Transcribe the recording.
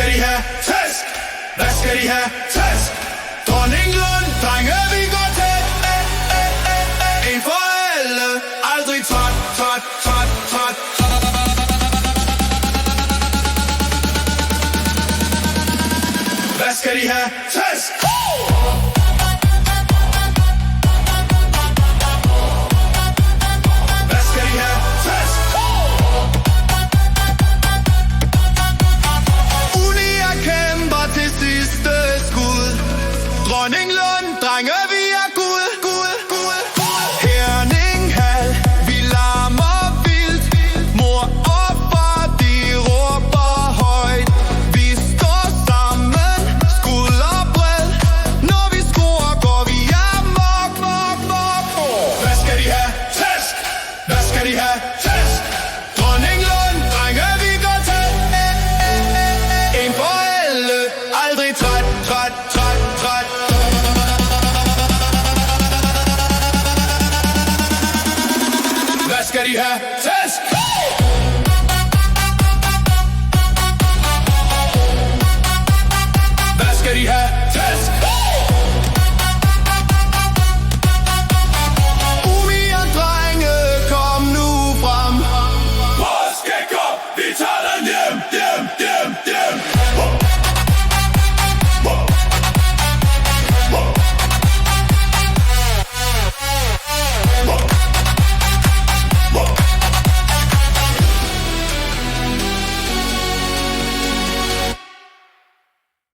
skal de have? Tæsk! Hvad skal de have? Tæsk! Dronninglund, drenge, vi går tæt. En for alle, aldrig træt, træt, træt, træt. Hvad skal de have? Tæsk!